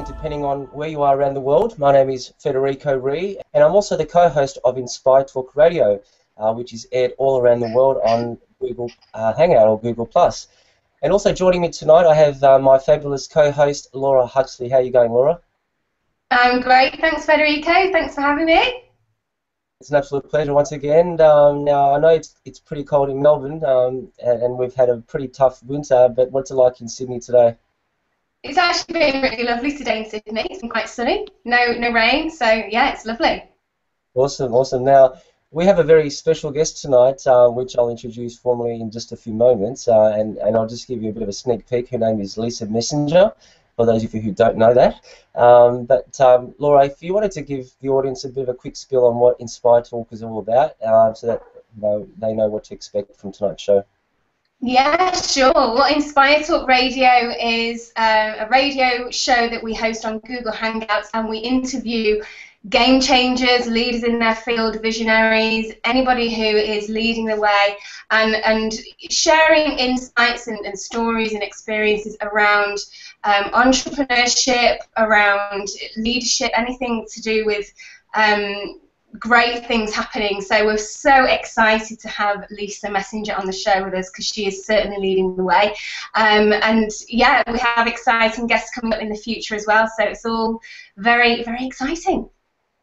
Depending on where you are around the world. My name is Federico Ree, and I'm also the co-host of InspireTalk Radio, which is aired all around the world on Google Hangout or Google+. And also joining me tonight, I have my fabulous co-host, Laura Huxley. How are you going, Laura? I'm great, thanks Federico, thanks for having me. It's an absolute pleasure once again. Now, I know it's pretty cold in Melbourne, and we've had a pretty tough winter, but what's it like in Sydney today? It's actually been really lovely today in Sydney. It's been quite sunny, no rain, so yeah, it's lovely. Awesome, awesome. Now, we have a very special guest tonight, which I'll introduce formally in just a few moments, and I'll just give you a bit of a sneak peek. Her name is Lisa Messenger, for those of you who don't know that. Laura, if you wanted to give the audience a bit of a quick spiel on what InspireTalk is all about, so that they know what to expect from tonight's show. Yeah, sure. Well, InspireTalk Radio is a radio show that we host on Google Hangouts, and we interview game changers, leaders in their field, visionaries, anybody who is leading the way, and sharing insights and stories and experiences around entrepreneurship, around leadership, anything to do with great things happening. So we're so excited to have Lisa Messenger on the show with us, because she is certainly leading the way. And yeah, we have exciting guests coming up in the future as well, so it's all very, very exciting.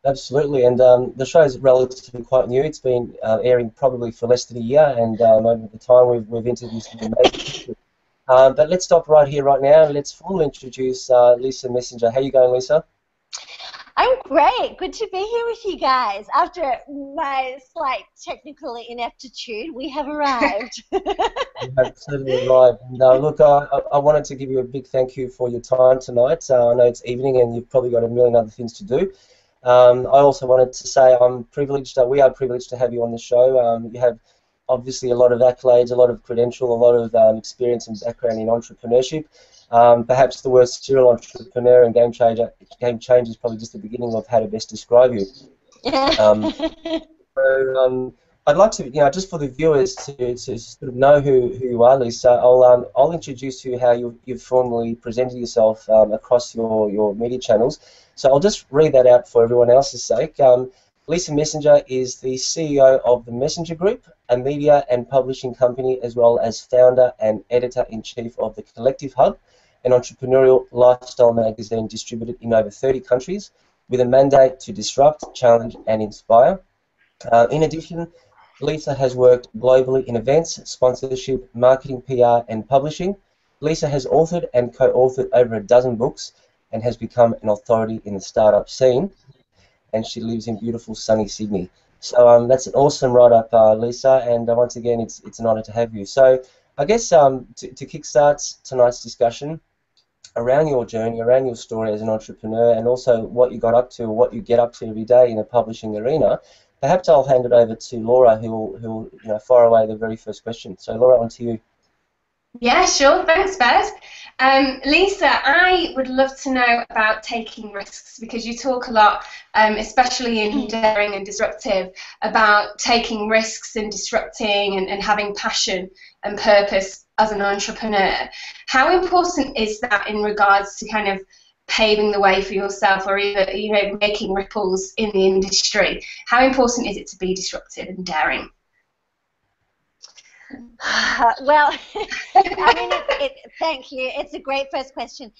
Absolutely, and the show is relatively quite new. It's been airing probably for less than a year, and over the time we've interviewed some amazing people. But let's stop right here, right now, and let's formally introduce Lisa Messenger. How are you going, Lisa? I'm great. Good to be here with you guys. After my slight technical ineptitude, we have arrived. You have certainly arrived. And, look, I wanted to give you a big thank you for your time tonight. I know it's evening and you've probably got a million other things to do. I also wanted to say I'm privileged, we are privileged to have you on the show. You have obviously a lot of accolades, a lot of credential, a lot of experience and background in entrepreneurship. Perhaps the word serial entrepreneur and game changer is probably just the beginning of how to best describe you. I'd like to, just for the viewers to sort of know who you are, Lisa. I'll introduce you how you've formally presented yourself across your media channels. So I'll just read that out for everyone else's sake. Lisa Messenger is the CEO of the Messenger Group, a media and publishing company, as well as founder and editor-in-chief of the Collective Hub, an entrepreneurial lifestyle magazine distributed in over 30 countries with a mandate to disrupt, challenge, and inspire. In addition, Lisa has worked globally in events, sponsorship, marketing, PR, and publishing. Lisa has authored and co-authored over a dozen books and has become an authority in the startup scene. And she lives in beautiful sunny Sydney. So that's an awesome write-up, Lisa, and once again, it's an honour to have you. So I guess to kickstart tonight's discussion around your journey, around your story as an entrepreneur, and also what you got up to, what you get up to every day in the publishing arena, perhaps I'll hand it over to Laura, who will fire away the very first question. So Laura, on to you. Yeah, sure. Thanks, Beth. Lisa, I would love to know about taking risks, because you talk a lot, especially in Daring and Disruptive, about taking risks and disrupting and having passion and purpose as an entrepreneur. How important is that in regards to kind of paving the way for yourself, or even making ripples in the industry? How important is it to be disruptive and daring? Well, I mean, thank you. It's a great first question.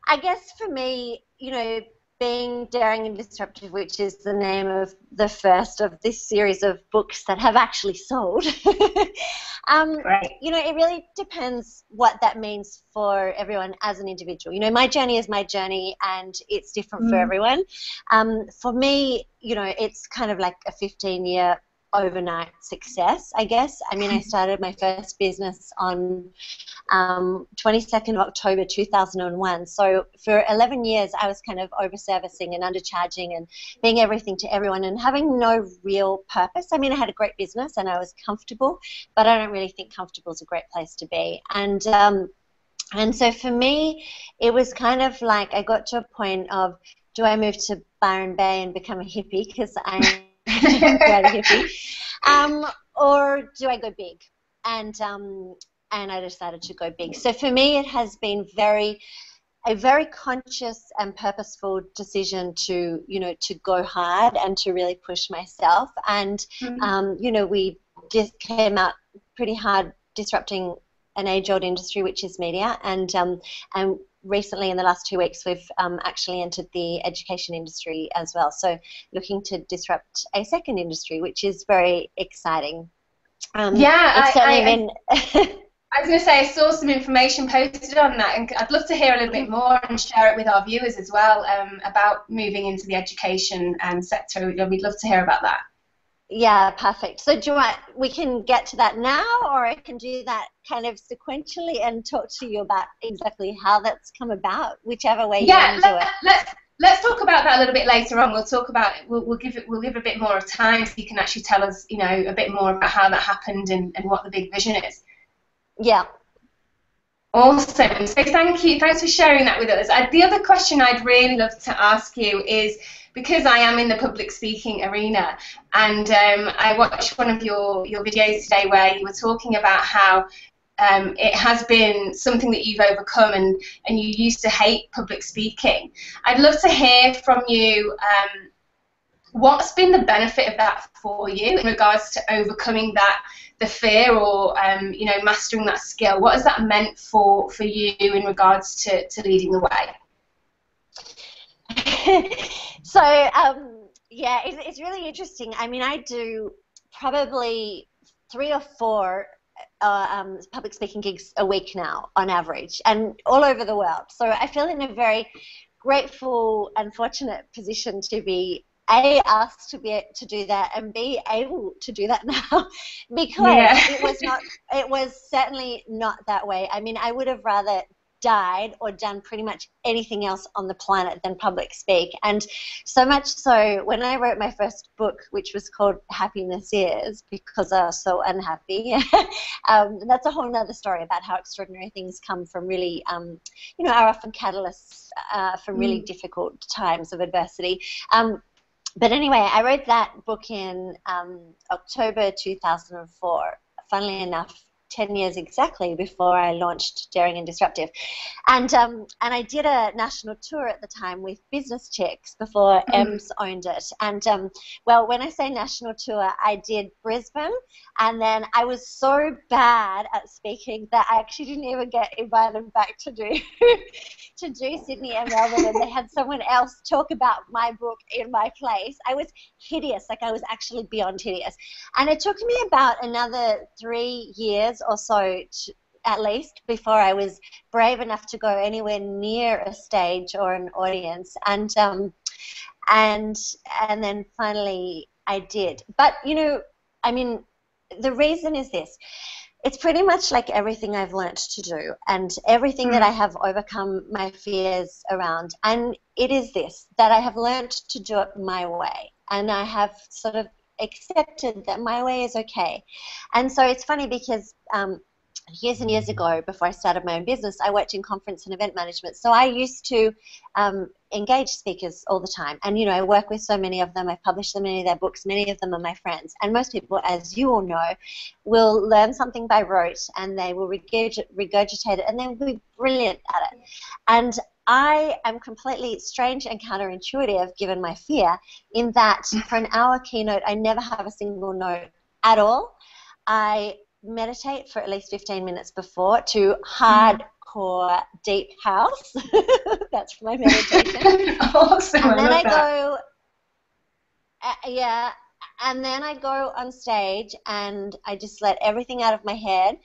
I guess for me, being Daring and Disruptive, which is the name of the first of this series of books that have actually sold, Right. It really depends what that means for everyone as an individual. My journey is my journey, and it's different for everyone. For me, it's kind of like a 15-year overnight success, I guess. I mean, I started my first business on 22nd of October 2001. So for 11 years, I was kind of over-servicing and undercharging and being everything to everyone and having no real purpose. I mean, I had a great business and I was comfortable, but I don't really think comfortable is a great place to be. And so for me, it was kind of like I got to a point of, do I move to Byron Bay and become a hippie? Because I quite a hippie. Or do I go big? And I decided to go big. So for me, it has been a very conscious and purposeful decision to, to go hard and to really push myself. And, we just came out pretty hard disrupting an age-old industry, which is media. And recently, in the last 2 weeks, we've actually entered the education industry as well. So looking to disrupt a second industry, which is very exciting. I was going to say, I saw some information posted on that, and I'd love to hear a little bit more and share it with our viewers as well, about moving into the education sector. We'd love to hear about that. Yeah, perfect. So we can get to that now, or I can do that kind of sequentially and talk to you about exactly how that's come about, whichever way you want to do it. Let's talk about that a little bit later on. We'll talk about we'll give a bit more of time so you can actually tell us, a bit more about how that happened and what the big vision is. Yeah. Awesome. So thank you. Thanks for sharing that with us. The other question I'd really love to ask you is, because I am in the public speaking arena, and I watched one of your videos today where you were talking about how it has been something that you've overcome, and you used to hate public speaking. I'd love to hear from you what's been the benefit of that for you in regards to overcoming the fear, or mastering that skill. What has that meant for you in regards to leading the way? So yeah, it's really interesting. I mean, I do probably 3 or 4 public speaking gigs a week now on average, and all over the world. So I feel in a very grateful and fortunate position to be asked to do that, and be able to do that now, because it was certainly not that way. I mean, I would have rather died or done pretty much anything else on the planet than public speak. And so much so, when I wrote my first book, which was called Happiness Is, because I was so unhappy, that's a whole nother story about how extraordinary things come from really, are often catalysts for really difficult times of adversity. But anyway, I wrote that book in October 2004, funnily enough, 10 years exactly before I launched Daring and Disruptive. And I did a national tour at the time with Business Chicks before Ems owned it. And, well, when I say national tour, I did Brisbane, and then I was so bad at speaking that I actually didn't even get invited back to do Sydney and Melbourne, and they had someone else talk about my book in my place. I was hideous, like I was actually beyond hideous. And it took me about another 3 years or so at least before I was brave enough to go anywhere near a stage or an audience, and then finally I did. But I mean, the reason is this: it's pretty much like everything I've learnt to do, and everything that I have overcome my fears around, and it is this, that I have learnt to do it my way, and I have sort of accepted that my way is okay. And so it's funny because years and years ago, before I started my own business, I worked in conference and event management. So I used to engage speakers all the time. And, I work with so many of them. I've published so many of their books. Many of them are my friends. And most people, as you all know, will learn something by rote, and they will regurgitate it, and they'll be brilliant at it. And I am completely strange and counterintuitive, given my fear, in that for an hour keynote, I never have a single note at all. I meditate for at least 15 minutes before to hardcore deep house. That's my meditation. Awesome. And then I go, and then I go on stage and I just let everything out of my head,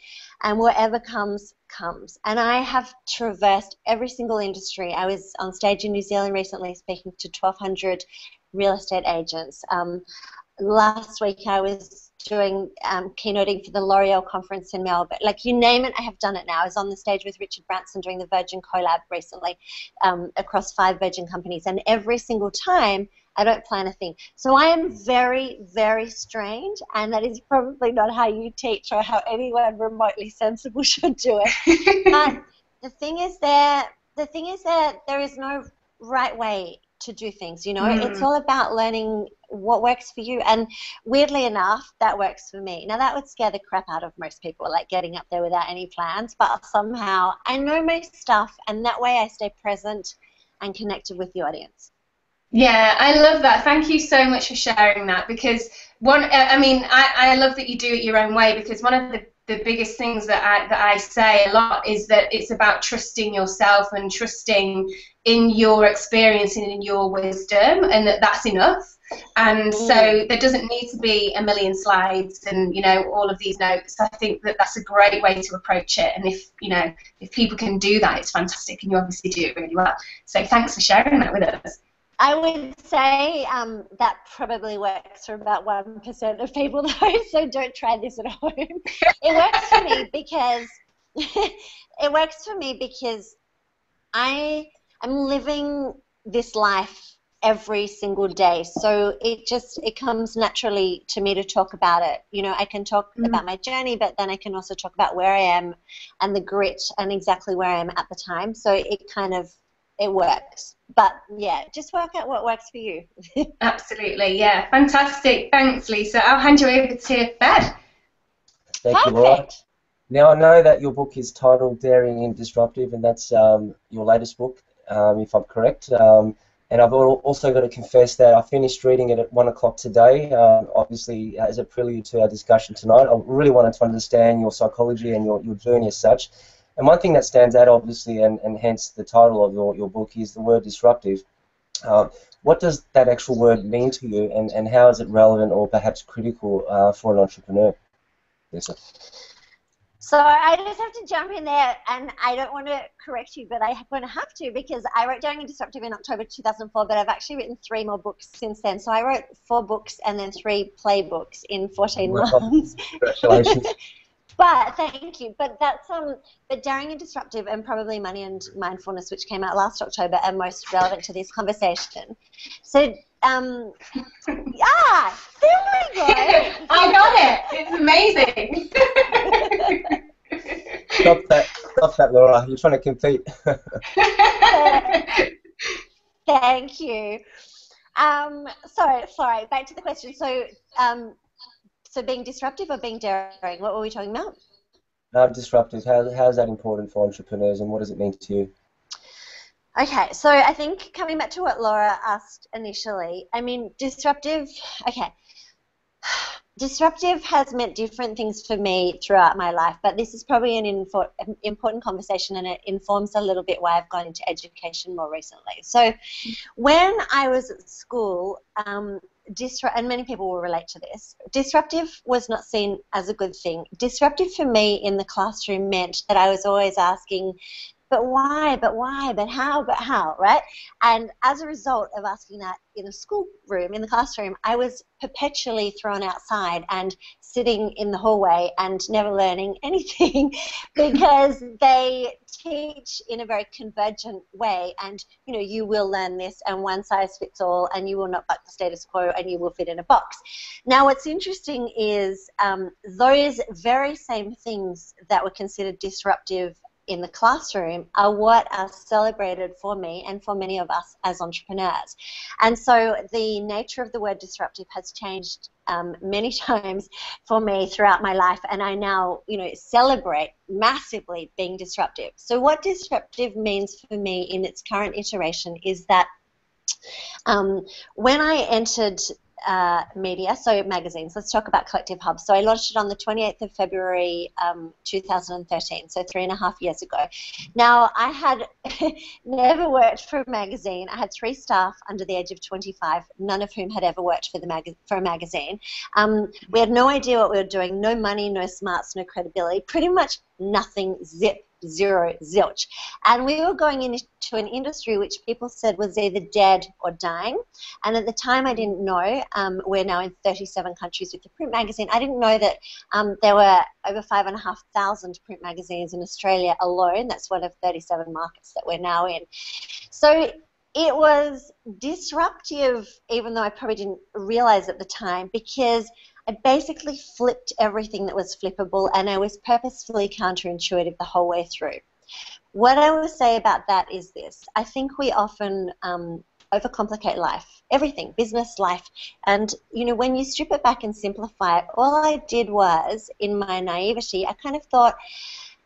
and whatever comes, comes. And I have traversed every single industry. I was on stage in New Zealand recently speaking to 1,200 real estate agents. Last week I was doing keynoting for the L'Oreal conference in Melbourne. Like, you name it, I have done it now. I was on the stage with Richard Branson doing the Virgin Collab recently across 5 Virgin companies, and every single time I don't plan a thing. So I am very, very strange, and that is probably not how you teach or how anyone remotely sensible should do it. But the thing is that there is no right way to do things, you know. It's all about learning what works for you, and weirdly enough, that works for me. Now, that would scare the crap out of most people, like getting up there without any plans, but somehow I know my stuff, and that way I stay present and connected with the audience. Yeah, I love that. Thank you so much for sharing that, because I love that you do it your own way, because one of the biggest things that I say a lot is that it's about trusting yourself and trusting in your experience and in your wisdom, and that's enough. And so there doesn't need to be a million slides and, you know, all of these notes. I think that that's a great way to approach it. And if people can do that, it's fantastic, and you obviously do it really well. So thanks for sharing that with us. I would say that probably works for about 1% of people, though, so don't try this at home. It works for me because I'm living this life every single day, so it comes naturally to me to talk about it. You know, I can talk about my journey, but then I can also talk about where I am and the grit and exactly where I am at the time. So it works. But yeah, just work out what works for you. Absolutely, yeah. Fantastic. Thanks, Lisa. I'll hand you over to Beth. Thank you, Laura. Now, I know that your book is titled Daring and Disruptive, and that's your latest book, if I'm correct. And I've also got to confess that I finished reading it at 1 o'clock today, obviously as a prelude to our discussion tonight. I really wanted to understand your psychology and your journey as such. And one thing that stands out, obviously, and hence the title of your book, is the word disruptive. What does that actual word mean to you, and how is it relevant or perhaps critical for an entrepreneur? Lisa. So I just have to jump in there, and I don't want to correct you, but I'm going to have to, because I wrote Daring and Disruptive in October 2004, but I've actually written 3 more books since then. So I wrote 4 books and then 3 playbooks in 14 months. Congratulations. But thank you. But but Daring and Disruptive, and probably Money and Mindfulness, which came out last October, are most relevant to this conversation. So, there we go. I got it. It's amazing. Stop that, Laura. You're trying to compete. Thank you. Sorry. Back to the question. So being disruptive or being daring? What were we talking about? Disruptive. How is that important for entrepreneurs, and what does it mean to you? Okay, so I think coming back to what Laura asked initially, I mean, disruptive has meant different things for me throughout my life, but this is probably an important conversation, and it informs a little bit why I've gone into education more recently. So when I was at school, and many people will relate to this, disruptive was not seen as a good thing. Disruptive for me in the classroom meant that I was always asking, but why, but how, right? And as a result of asking that in the schoolroom, in the classroom, I was perpetually thrown outside and sitting in the hallway and never learning anything, because they teach in a very convergent way, and you know, you will learn this and one size fits all, and you will not buck the status quo, and you will fit in a box. Now, what's interesting is those very same things that were considered disruptive in the classroom are what are celebrated for me and for many of us as entrepreneurs. And so the nature of the word disruptive has changed many times for me throughout my life, and I now, you know, celebrate massively being disruptive. So what disruptive means for me in its current iteration is that when I entered media, so magazines, let's talk about Collective Hub. So I launched it on the 28th of February 2013, so 3.5 years ago. Now, I had never worked for a magazine. I had 3 staff under the age of 25, none of whom had ever worked for a magazine. We had no idea what we were doing, no money, no smarts, no credibility, pretty much nothing, zip. Zero, zilch. And we were going into an industry which people said was either dead or dying. And at the time, I didn't know. We're now in 37 countries with the print magazine. I didn't know that there were over 5,500 print magazines in Australia alone. That's one of 37 markets that we're now in. So it was disruptive, even though I probably didn't realize at the time, because I basically flipped everything that was flippable, and I was purposefully counterintuitive the whole way through. What I will say about that is this. I think we often overcomplicate life, everything, business, life. And, you know, when you strip it back and simplify it, all I did was, in my naivety, I kind of thought,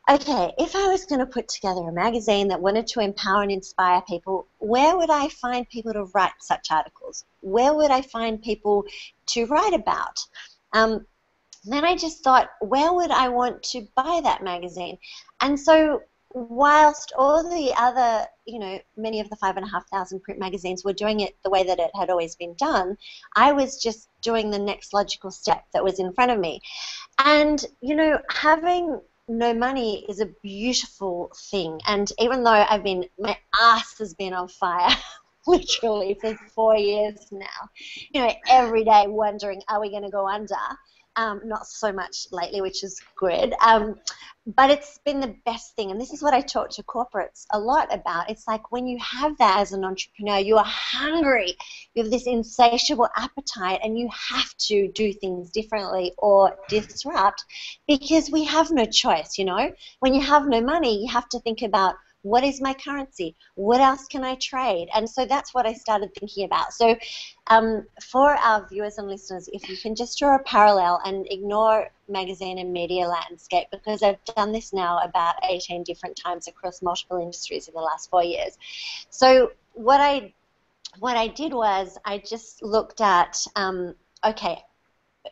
okay, if I was going to put together a magazine that wanted to empower and inspire people, where would I find people to write such articles? Where would I find people to write about? Then I just thought, where would I want to buy that magazine? And so whilst all the other, you know, many of the 5,500 print magazines were doing it the way that it had always been done, I was just doing the next logical step that was in front of me. And, you know, having no money is a beautiful thing. And even though my ass has been on fire literally for 4 years now, you know, every day wondering, are we going to go under? Not so much lately, which is good. But it's been the best thing. And this is what I talk to corporates a lot about. It's like when you have that as an entrepreneur, you are hungry. You have this insatiable appetite, and you have to do things differently or disrupt, because we have no choice, you know. When you have no money, you have to think about, what is my currency? What else can I trade? And so that's what I started thinking about. So for our viewers and listeners, if you can just draw a parallel and ignore magazine and media landscape, because I've done this now about 18 different times across multiple industries in the last 4 years. So what I did was I just looked at, okay,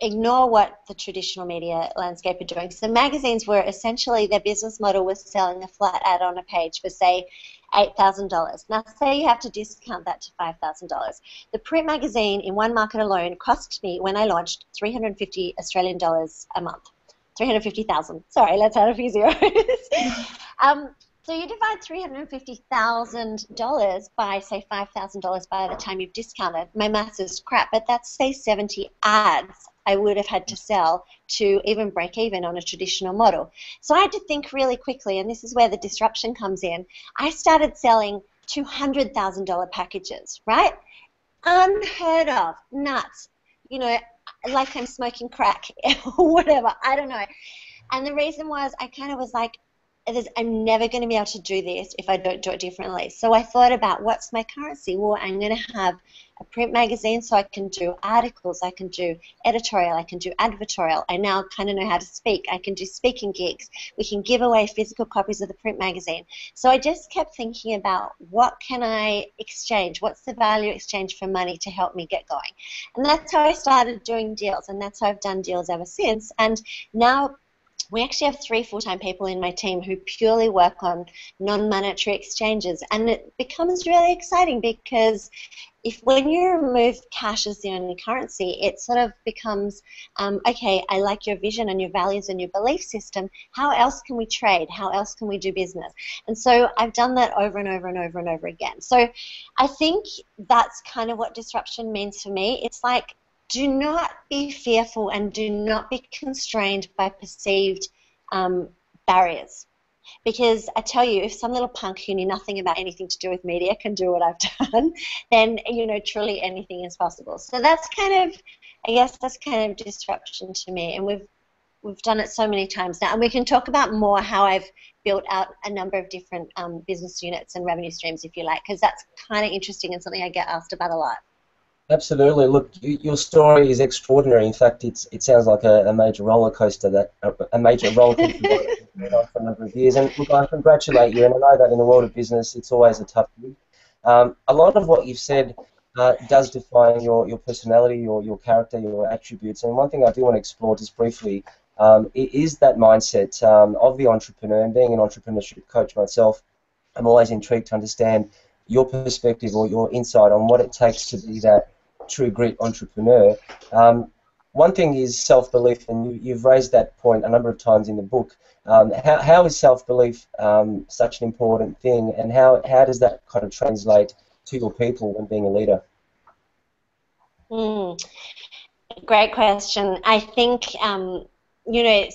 ignore what the traditional media landscape are doing. So magazines were essentially, their business model was selling a flat ad on a page for, say, $8,000. Now, say you have to discount that to $5,000. The print magazine in one market alone cost me, when I launched, 350 Australian dollars a month. 350,000. Sorry, let's add a few zeros. So you divide $350,000 by, say, $5,000 by the time you've discounted. My maths is crap, but that's, say, 70 ads I would have had to sell to even break even on a traditional model. So I had to think really quickly, and this is where the disruption comes in. I started selling $200,000 packages, right? Unheard of, nuts, you know, like I'm smoking crack or whatever, I don't know. And the reason was, I kind of was like, I'm never going to be able to do this if I don't do it differently. So I thought about, what's my currency? Well, I'm going to have a print magazine, so I can do articles, I can do editorial, I can do advertorial. I now kind of know how to speak. I can do speaking gigs. We can give away physical copies of the print magazine. So I just kept thinking about, what can I exchange? What's the value exchange for money to help me get going? And that's how I started doing deals, and that's how I've done deals ever since. And now we actually have 3 full-time people in my team who purely work on non-monetary exchanges, and it becomes really exciting, because when you remove cash as the only currency, it sort of becomes, okay, I like your vision and your values and your belief system. How else can we trade? How else can we do business? And so I've done that over and over and over and over again. So I think that's kind of what disruption means for me. It's like, do not be fearful and do not be constrained by perceived barriers. Because I tell you, if some little punk who knew nothing about anything to do with media can do what I've done, then, you know, truly anything is possible. So that's kind of, I guess that's kind of disruption to me. And we've done it so many times now. And we can talk about more how I've built out a number of different business units and revenue streams, if you like, because that's kind of interesting and something I get asked about a lot. Absolutely. Look, your story is extraordinary. In fact, it sounds like a major roller coaster for a number of years. And look, I congratulate you. And I know that in the world of business, it's always a tough gig. A lot of what you've said does define your personality, your character, your attributes. And one thing I do want to explore just briefly is that mindset of the entrepreneur. And being an entrepreneurship coach myself, I'm always intrigued to understand your perspective or your insight on what it takes to be that true grit entrepreneur. One thing is self-belief, and you've raised that point a number of times in the book. How is self-belief such an important thing, and how does that kind of translate to your people when being a leader? Great question. I think, you know,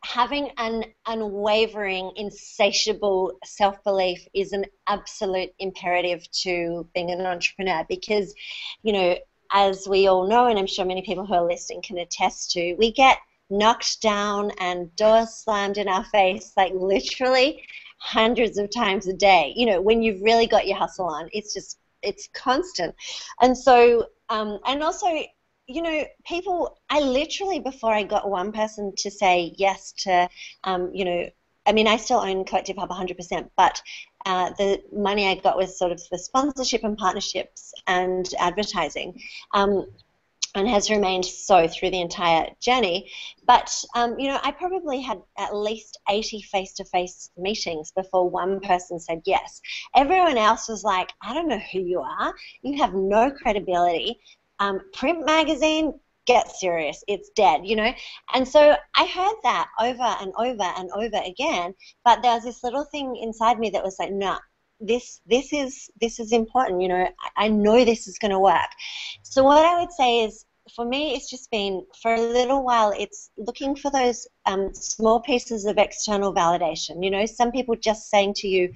having an unwavering, insatiable self-belief is an absolute imperative to being an entrepreneur, because, you know, as we all know, and I'm sure many people who are listening can attest to, we get knocked down and doors slammed in our face, like literally hundreds of times a day. You know, when you've really got your hustle on, it's it's constant. And so, and also, you know, people, I literally, before I got one person to say yes to, you know, I mean, I still own Collective Hub 100%, but the money I got was sort of the sponsorship and partnerships and advertising. And has remained so through the entire journey. But, you know, I probably had at least 80 face-to-face meetings before one person said yes. Everyone else was like, I don't know who you are. You have no credibility. Print magazine, get serious. It's dead, you know. And so I heard that over and over and over again. But there was this little thing inside me that was like, no. This is important, you know. I know this is going to work. So what I would say is, for me, it's just been, for a little while, it's looking for those small pieces of external validation. You know, some people just saying to you,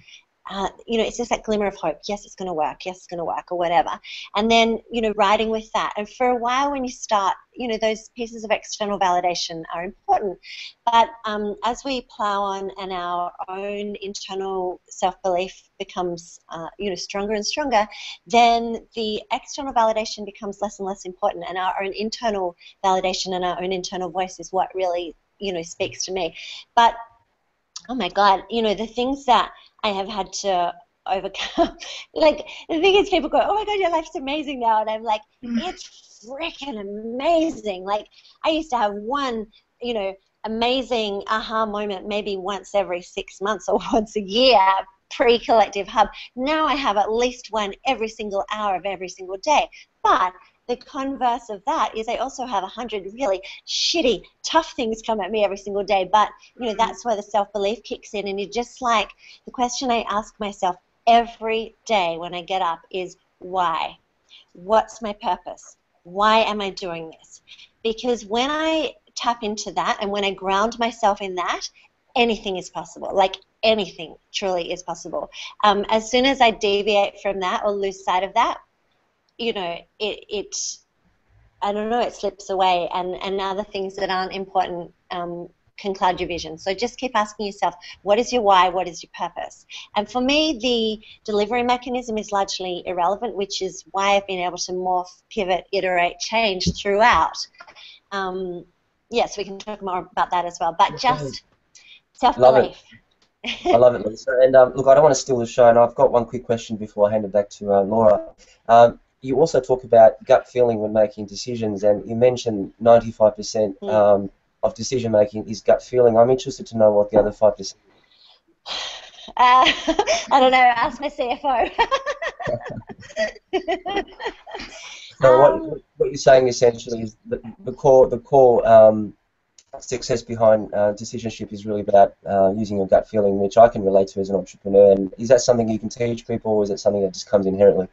you know, it's just that glimmer of hope. Yes, it's going to work. Yes, it's going to work, or whatever. And then, you know, riding with that. And for a while, when you start, you know, those pieces of external validation are important. But as we plow on and our own internal self-belief becomes, you know, stronger and stronger, then the external validation becomes less and less important. And our own internal validation and our own internal voice is what really, you know, speaks to me. But oh my God, you know, the things that I have had to overcome, like, the thing is, people go, oh my God, your life's amazing now. And I'm like, it's freaking amazing. Like, I used to have one, you know, amazing aha moment maybe once every 6 months or once a year pre-Collective Hub. Now I have at least one every single hour of every single day. But the converse of that is I also have 100 really shitty, tough things come at me every single day. But, you know, that's where the self-belief kicks in. And you're just like, the question I ask myself every day when I get up is, why? What's my purpose? Why am I doing this? Because when I tap into that and when I ground myself in that, anything is possible. Like, anything truly is possible. As soon as I deviate from that or lose sight of that, you know, it I don't know, it slips away, and other things that aren't important can cloud your vision. So just keep asking yourself, what is your why? What is your purpose? And for me, the delivery mechanism is largely irrelevant, which is why I've been able to morph, pivot, iterate, change throughout. Yes, we can talk more about that as well, but just self-belief. I love it, Lisa. And look, I don't want to steal the show, and I've got one quick question before I hand it back to Laura. You also talk about gut feeling when making decisions, and you mentioned 95% of decision making is gut feeling. I'm interested to know what the other 5%. I don't know. Ask my CFO. So what you're saying essentially is the core success behind decisionship is really about using your gut feeling, which I can relate to as an entrepreneur. And is that something you can teach people, or is it something that just comes inherently?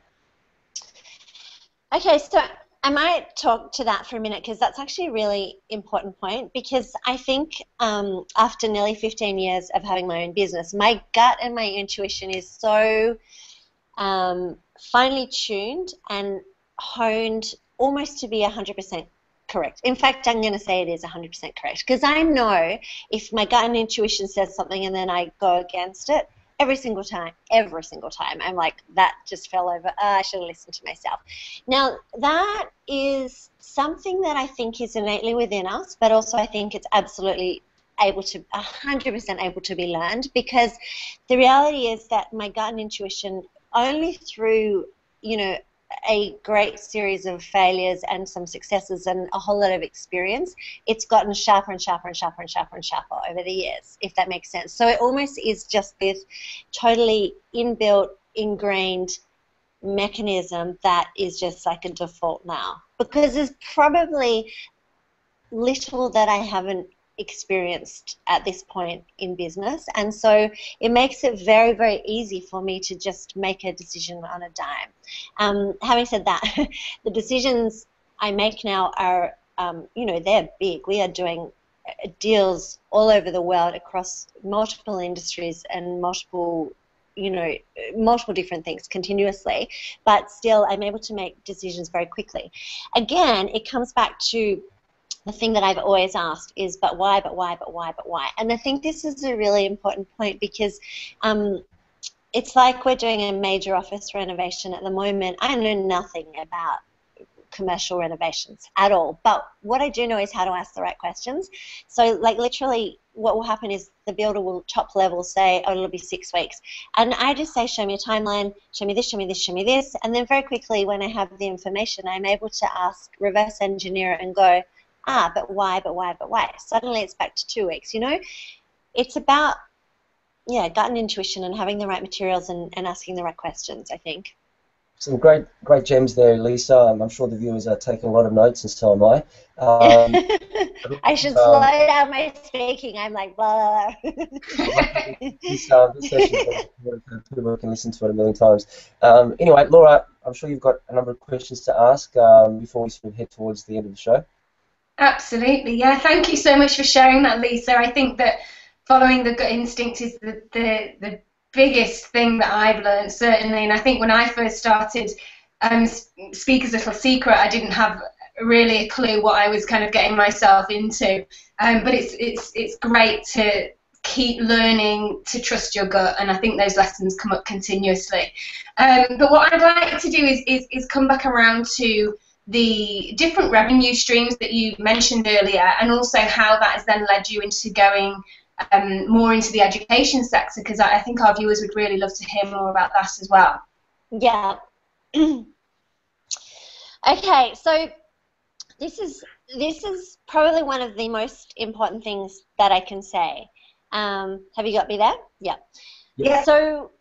Okay, so I might talk to that for a minute, because that's actually a really important point, because I think after nearly 15 years of having my own business, my gut and my intuition is so finely tuned and honed almost to be 100% correct. In fact, I'm going to say it is 100% correct, because I know if my gut and intuition says something and then I go against it, every single time, I'm like, that just fell over. I should have listened to myself. Now, that is something that I think is innately within us, but also I think it's absolutely able to, 100% able to be learned, because the reality is that my gut and intuition, only through, you know, a great series of failures and some successes and a whole lot of experience, it's gotten sharper and sharper and sharper and sharper and sharper over the years, if that makes sense. So it almost is just this totally inbuilt, ingrained mechanism that is just like a default now, because there's probably little that I haven't experienced at this point in business, and so it makes it very, very easy for me to just make a decision on a dime. Having said that, the decisions I make now are, you know, they're big. We are doing deals all over the world across multiple industries and multiple, you know, multiple different things continuously, but still I'm able to make decisions very quickly. Again, it comes back to the thing that I've always asked is, but why, but why, but why, but why? And I think this is a really important point, because it's like we're doing a major office renovation at the moment. I know nothing about commercial renovations at all, but what I do know is how to ask the right questions. So like literally what will happen is the builder will top level say, oh, it'll be 6 weeks, and I just say, show me a timeline, show me this, show me this, show me this, and then very quickly when I have the information, I'm able to ask, reverse engineer it and go, but why, but why, but why? Suddenly it's back to 2 weeks. It's about gut and intuition and having the right materials and asking the right questions, I think. Some great gems there, Lisa. I'm sure the viewers are taking a lot of notes, and so am I. I should slow down my speaking. I'm like, blah. This session, people can listen to it a million times. Anyway, Laura, I'm sure you've got a number of questions to ask before we sort of head towards the end of the show. Absolutely, yeah. Thank you so much for sharing that, Lisa. I think that following the gut instinct is the biggest thing that I've learned, certainly. And I think when I first started, Speaker's Little Secret, I didn't have really a clue what I was kind of getting myself into. But it's great to keep learning to trust your gut, and I think those lessons come up continuously. But what I'd like to do is come back around to the different revenue streams that you mentioned earlier, and also how that has then led you into going more into the education sector, because I think our viewers would really love to hear more about that as well. Yeah. Okay, so this is probably one of the most important things that I can say. Have you got me there? Yeah. Yeah. So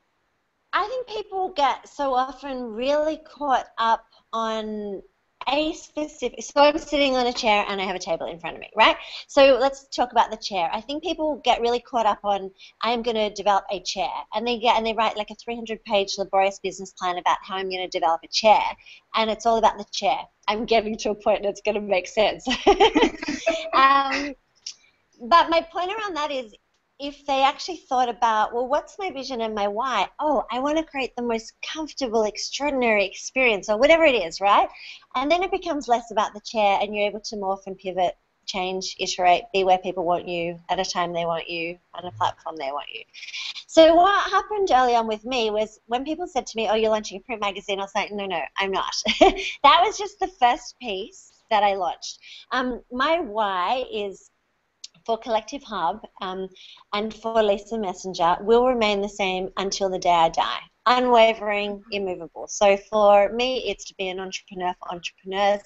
I think people get so often really caught up on a specific, so I'm sitting on a chair and I have a table in front of me, right? So let's talk about the chair. I think people get really caught up on, I'm going to develop a chair, and they write like a 300-page laborious business plan about how I'm going to develop a chair, and it's all about the chair. I'm getting to a point that's going to make sense. But my point around that is, if they actually thought about, well, what's my vision and my why? Oh, I want to create the most comfortable, extraordinary experience, or whatever it is, right? And then it becomes less about the chair, and you're able to morph and pivot, change, iterate, be where people want you, at a time they want you, on a platform they want you. So what happened early on with me was when people said to me, oh, you're launching a print magazine, I was like, no, I'm not. That was just the first piece that I launched. My why is, for Collective Hub and for Lisa Messenger, will remain the same until the day I die. Unwavering, immovable. So for me, it's to be an entrepreneur for entrepreneurs,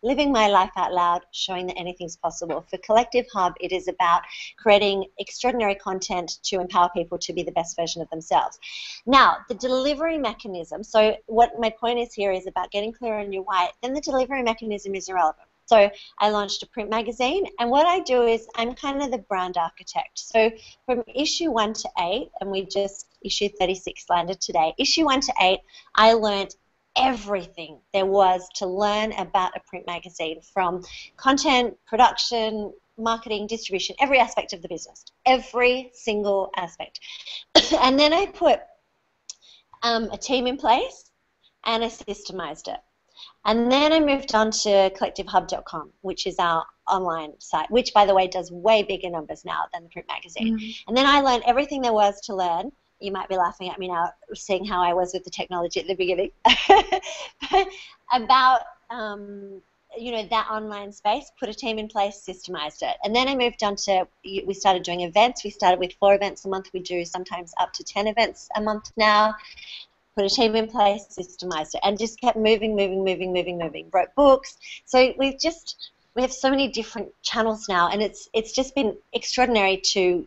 living my life out loud, showing that anything's possible. For Collective Hub, it is about creating extraordinary content to empower people to be the best version of themselves. Now, the delivery mechanism, so what my point is here is about getting clear on your why, then the delivery mechanism is irrelevant. So I launched a print magazine, and what I do is I'm kind of the brand architect. So from issue 1 to 8, and we just issue 36 landed today, issue 1 to 8, I learned everything there was to learn about a print magazine, from content, production, marketing, distribution, every aspect of the business, every single aspect. And then I put a team in place, and I systemized it. And then I moved on to collectivehub.com, which is our online site, which, by the way, does way bigger numbers now than the print magazine. Mm-hmm. And then I learned everything there was to learn. You might be laughing at me now, seeing how I was with the technology at the beginning, about that online space, put a team in place, systemized it. And then I moved on to, we started doing events. We started with 4 events a month. We do sometimes up to 10 events a month now. Put a team in place, systemized it, and just kept moving. Wrote books. So we have so many different channels now, and it's just been extraordinary to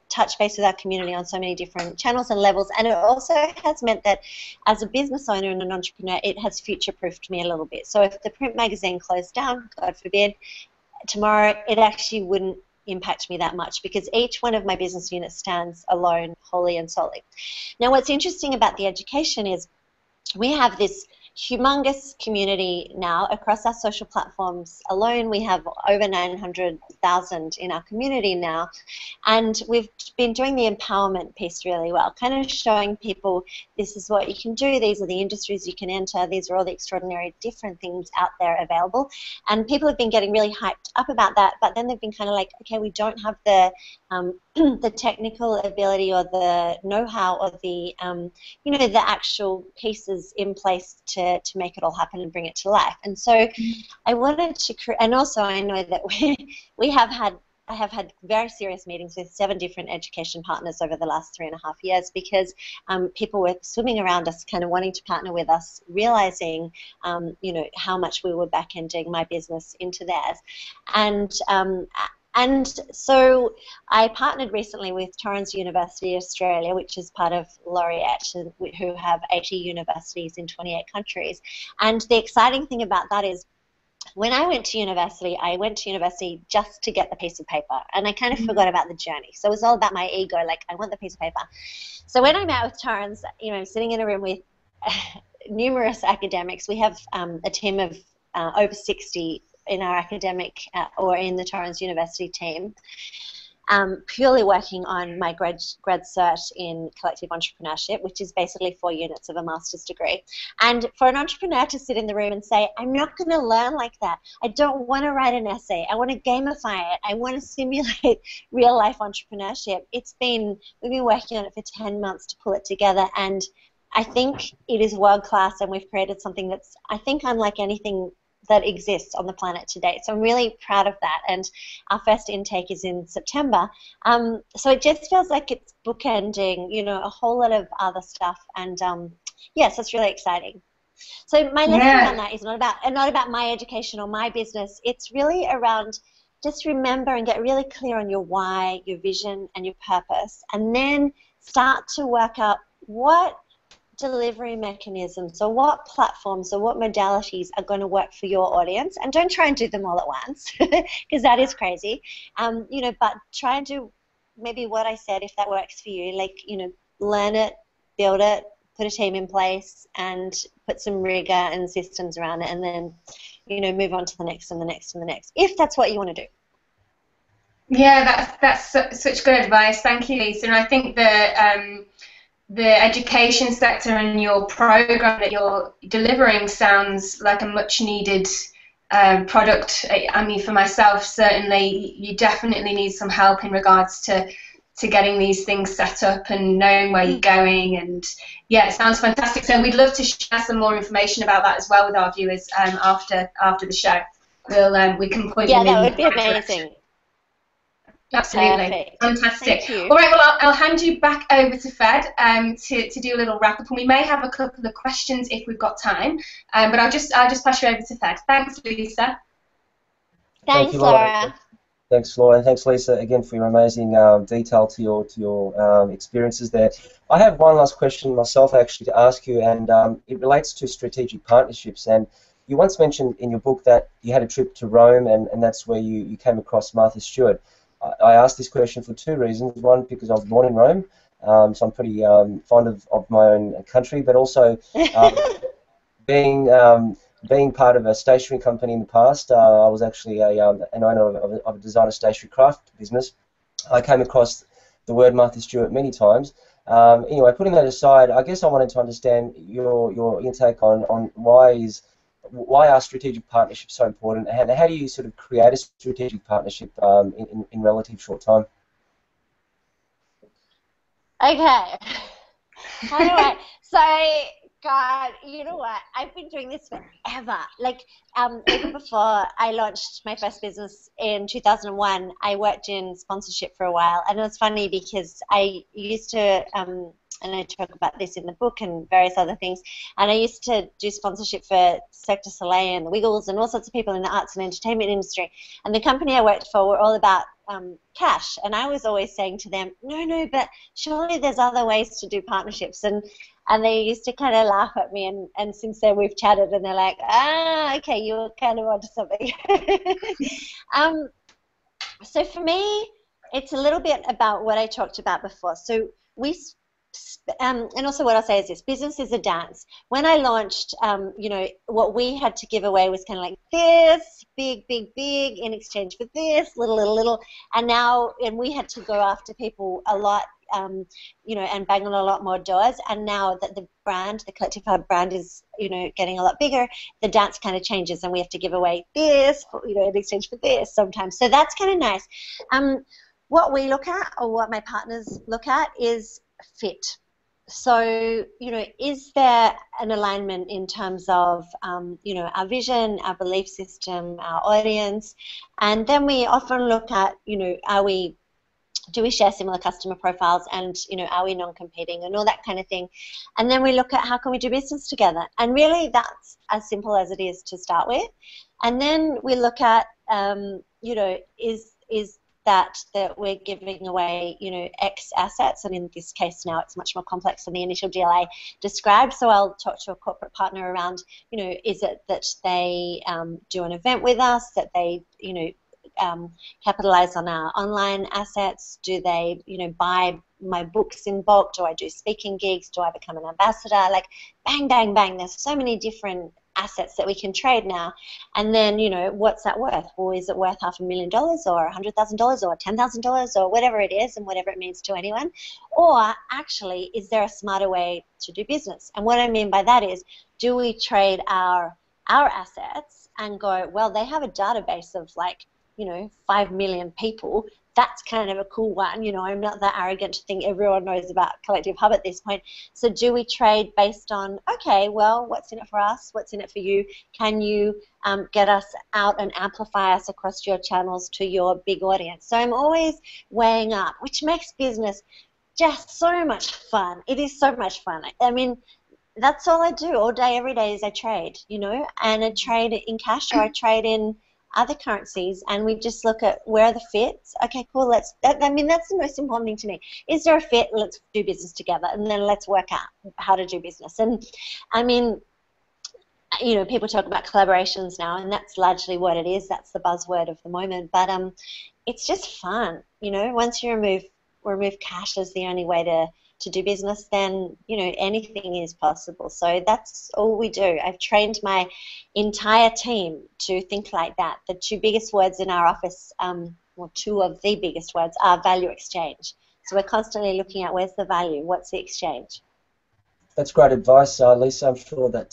touch base with our community on so many different channels and levels. And it also has meant that as a business owner and an entrepreneur, it has future-proofed me a little bit. So if the print magazine closed down, God forbid, tomorrow, it actually wouldn't impact me that much, because each one of my business units stands alone, wholly and solely. Now, what's interesting about the education is we have this humongous community now across our social platforms alone. We have over 900,000 in our community now, and we've been doing the empowerment piece really well, kind of showing people this is what you can do, these are the industries you can enter, these are all the extraordinary different things out there available, and people have been getting really hyped up about that, but then they've been kind of like, okay, we don't have the the technical ability or the know-how or the you know, the actual pieces in place to make it all happen and bring it to life. And so I wanted to create, and also I know that I have had very serious meetings with 7 different education partners over the last 3.5 years, because people were swimming around us, kind of wanting to partner with us, realizing, you know, how much we were back-ending my business into theirs. And so I partnered recently with Torrens University Australia, which is part of Laureate, who have 80 universities in 28 countries. And the exciting thing about that is, when I went to university just to get the piece of paper, and I kind of forgot about the journey. So it was all about my ego, like, I want the piece of paper. So when I met with Torrens, you know, sitting in a room with numerous academics, we have a team of over 60 in our academic or in the Torrens University team, purely working on my grad cert in collective entrepreneurship, which is basically 4 units of a master's degree. And for an entrepreneur to sit in the room and say, I'm not going to learn like that. I don't want to write an essay. I want to gamify it. I want to simulate real life entrepreneurship. We've been working on it for 10 months to pull it together, and I think it is world class, and we've created something that's, I think, unlike anything that exists on the planet to date. So I'm really proud of that, and our first intake is in September. So it just feels like it's bookending, you know, a whole lot of other stuff, and yes, it's really exciting. So my lesson on that is not about my education or my business. It's really around just remember and get really clear on your why, your vision, and your purpose, and then start to work out what delivery mechanisms or what platforms or what modalities are going to work for your audience, and don't try and do them all at once because that is crazy, you know, but try and do maybe what I said if that works for you, like, you know, learn it, build it, put a team in place, and put some rigor and systems around it, and then, you know, move on to the next and the next and the next, if that's what you want to do. Yeah, that's such good advice. Thank you, Lisa. And I think the education sector and your program that you're delivering sounds like a much needed product. I mean, for myself, certainly, you definitely need some help in regards to getting these things set up and knowing where you're going. And yeah, it sounds fantastic. So we'd love to share some more information about that as well with our viewers after the show. We can point them in. Yeah, that would be amazing. Absolutely. Perfect. Fantastic. Thank you. All right, well, I'll hand you back over to Fed to do a little wrap up, and we may have a couple of questions if we've got time, but I'll just pass you over to Fed. Thanks, Lisa. Thanks, Laura. Thanks, Laura, and thanks, Lisa, again for your amazing detail to your experiences there. I have one last question myself, actually, to ask you, and it relates to strategic partnerships. And you once mentioned in your book that you had a trip to Rome, and that's where you came across Martha Stewart. I asked this question for 2 reasons. One, because I was born in Rome, so I'm pretty fond of my own country, but also being part of a stationery company in the past. I was actually an owner of a designer stationery craft business. I came across the word Martha Stewart many times. Anyway, putting that aside, I guess I wanted to understand your intake on why are strategic partnerships so important, and how do you sort of create a strategic partnership in relative short time? Okay. How do I? So, God, you know what? I've been doing this forever. Like, even before I launched my first business in 2001, I worked in sponsorship for a while, and it was funny because I used to. And I talk about this in the book and various other things. And I used to do sponsorship for Cirque du Soleil and the Wiggles and all sorts of people in the arts and entertainment industry. And the company I worked for were all about cash. And I was always saying to them, no, but surely there's other ways to do partnerships. And they used to kind of laugh at me. And since then we've chatted, and they're like, okay, you're kind of onto something. So for me, it's a little bit about what I talked about before. So and also what I'll say is this: business is a dance. When I launched, you know, what we had to give away was kind of like this, big, big, big, in exchange for this, little, little, little, and now, and we had to go after people a lot, you know, and bang on a lot more doors. And now that the brand, the Collective Hub brand, is, you know, getting a lot bigger, the dance kind of changes, and we have to give away this, you know, in exchange for this sometimes. So that's kind of nice. What we look at, or what my partners look at, is fit. So, you know, is there an alignment in terms of, you know, our vision, our belief system, our audience? And then we often look at, you know, do we share similar customer profiles, and, you know, are we non-competing, and all that kind of thing. And then we look at how can we do business together. And really that's as simple as it is to start with. And then we look at, you know, is that we're giving away, you know, X assets, and in this case now it's much more complex than the initial deal I described. So I'll talk to a corporate partner around, you know, is it that they do an event with us, that they, you know, capitalize on our online assets? Do they, you know, buy my books in bulk? Do I do speaking gigs? Do I become an ambassador? Like, bang, bang, bang. There's so many different assets that we can trade now. And then, you know, what's that worth? Well, is it worth $500,000 or $100,000 or $10,000 or whatever it is, and whatever it means to anyone? Or actually, is there a smarter way to do business? And what I mean by that is, do we trade our assets and go, well, they have a database of, like, you know, 5 million people. That's kind of a cool one. You know, I'm not that arrogant to think everyone knows about Collective Hub at this point. So do we trade based on, okay, well, what's in it for us? What's in it for you? Can you get us out and amplify us across your channels to your big audience? So I'm always weighing up, which makes business just so much fun. It is so much fun. I mean, that's all I do all day, every day, is I trade, you know, and I trade in cash, or I trade in other currencies, and we just look at where are the fits. Okay, cool. I mean, that's the most important thing to me. Is there a fit? Let's do business together, and then let's work out how to do business. And I mean, you know, people talk about collaborations now, and that's largely what it is. That's the buzzword of the moment. But it's just fun, you know. Once you remove cash as the only way to do business, then, you know, anything is possible. So that's all we do. I've trained my entire team to think like that. The two biggest words in our office, or two of the biggest words, are value exchange. So we're constantly looking at, where's the value, what's the exchange. That's great advice, Lisa. I'm sure that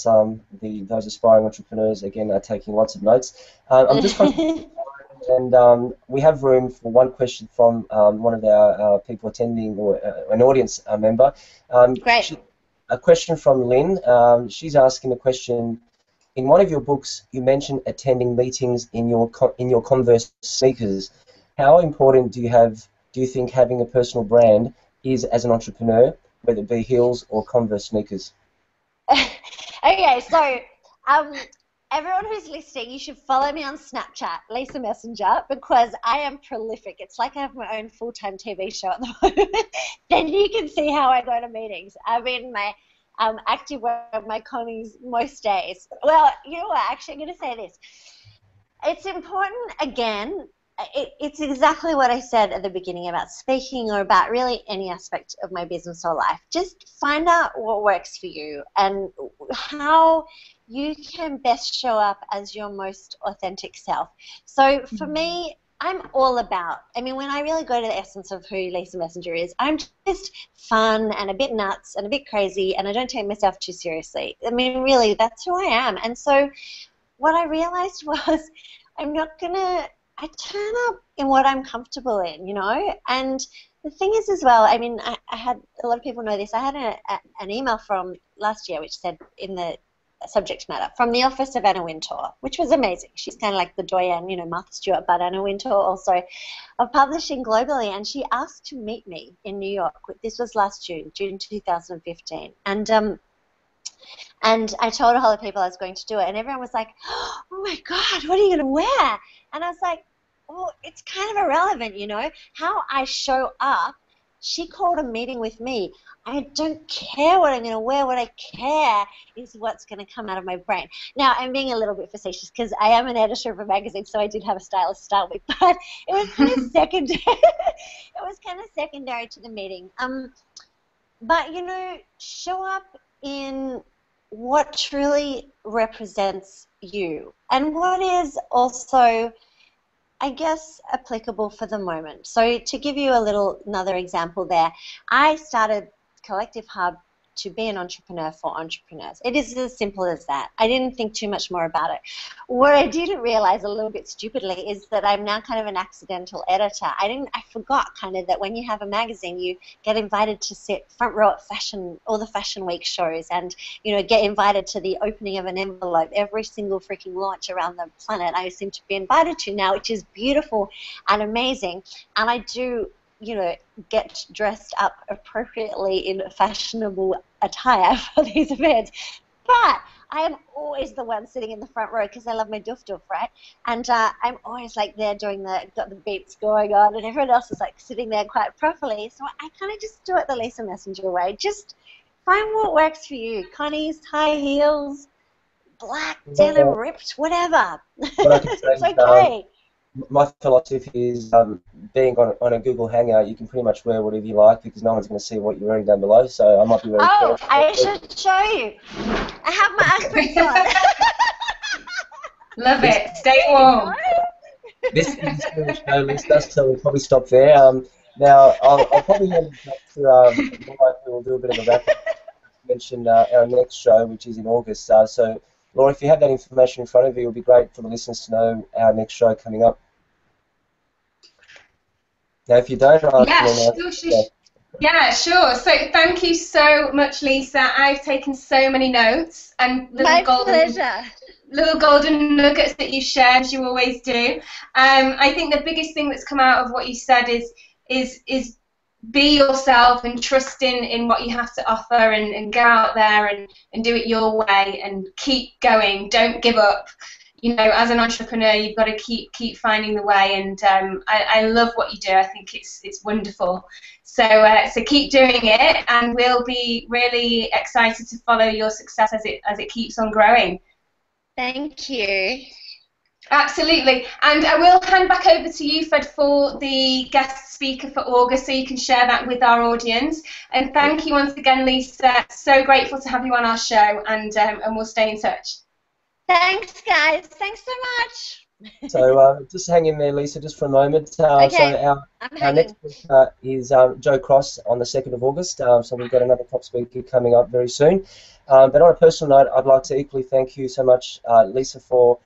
those aspiring entrepreneurs, again, are taking lots of notes. I'm just and we have room for one question from one of our people attending, or an audience member. Great. A question from Lynn. She's asking the question: in one of your books, you mentioned attending meetings in your Converse sneakers. How important do you think having a personal brand is as an entrepreneur, whether it be heels or Converse sneakers? Okay, so everyone who's listening, you should follow me on Snapchat, Lisa Messenger, because I am prolific. It's like I have my own full-time TV show at the moment. Then you can see how I go to meetings. I'm in my active work of my colleagues most days. Well, you know what? Actually, I'm going to say this. It's important, again, it's exactly what I said at the beginning about speaking, or about really any aspect of my business or life. Just find out what works for you and how you can best show up as your most authentic self. So for me, I'm all about, I mean, when I really go to the essence of who Lisa Messenger is, I'm just fun and a bit nuts and a bit crazy, and I don't take myself too seriously. I mean, really, that's who I am. And so what I realized was, I turn up in what I'm comfortable in, you know. And the thing is as well, I mean, I had, a lot of people know this, I had an email from last year which said in the subject matter, from the office of Anna Wintour, which was amazing. She's kind of like the doyenne, you know, Martha Stewart, but Anna Wintour also, of publishing globally. And she asked to meet me in New York. This was last June 2015. And I told all the people I was going to do it, and everyone was like, oh my God, what are you going to wear? And I was like, well, it's kind of irrelevant, you know, how I show up. She called a meeting with me. I don't care what I'm going to wear. What I care is what's going to come out of my brain. Now, I'm being a little bit facetious because I am an editor of a magazine, so I did have a stylist to start with, but it was kind of secondary. It was kind of secondary to the meeting. But, you know, show up in what truly represents you and what is also, I guess, applicable for the moment. So to give you another example there, I started Collective Hub to be an entrepreneur for entrepreneurs. It is as simple as that. I didn't think too much more about it. What I didn't realize a little bit stupidly is that I'm now kind of an accidental editor. I forgot kind of that when you have a magazine, you get invited to sit front row at all the Fashion Week shows, and, you know, get invited to the opening of an envelope. Every single freaking launch around the planet I seem to be invited to now, which is beautiful and amazing. And I do, you know, get dressed up appropriately in fashionable attire for these events. But I am always the one sitting in the front row because I love my doof, right? And I'm always like there got the beats going on, and everyone else is like sitting there quite properly. So I kind of just do it the Lisa Messenger way. Just find what works for you. Connie's, high heels, black, denim, ripped, whatever. It's okay. My philosophy is being on a Google Hangout, you can pretty much wear whatever you like because no one's going to see what you're wearing down below. So I might be wearing. Oh, I should show you. I have my Asperger's on. Love it. Stay warm. This is the show, Lisa, so we'll probably stop there. Now, I'll probably hand it back to Laura, who will do a bit of a wrap-up. Mention our next show, which is in August. So, Laura, if you have that information in front of you, it would be great for the listeners to know our next show coming up. Now, if you don't, yeah, sure. So thank you so much, Lisa. I've taken so many notes and little golden nuggets that you shared, as you always do. I think the biggest thing that's come out of what you said is be yourself and trust in what you have to offer, and go out there and do it your way and keep going. Don't give up. You know, as an entrepreneur, you've got to keep finding the way, and I love what you do. I think it's wonderful. So keep doing it, and we'll be really excited to follow your success as it keeps on growing. Thank you. Absolutely, and I will hand back over to you, Fred, for the guest speaker for August, so you can share that with our audience. And thank you once again, Lisa. So grateful to have you on our show, and we'll stay in touch. Thanks, guys. Thanks so much. So just hang in there, Lisa, just for a moment. Okay, so our next speaker is Joe Cross on the 2nd of August. So we've got another top speaker coming up very soon. But on a personal note, I'd like to equally thank you so much, Lisa, for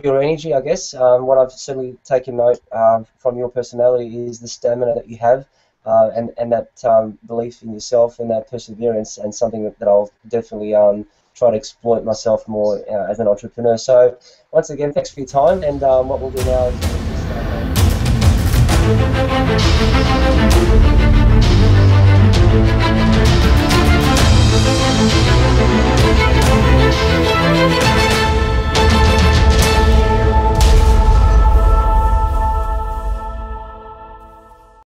your energy, I guess. What I've certainly taken note from your personality is the stamina that you have, and that belief in yourself and that perseverance, and something that I'll definitely try to exploit myself more as an entrepreneur. So once again, thanks for your time, and what we'll do now is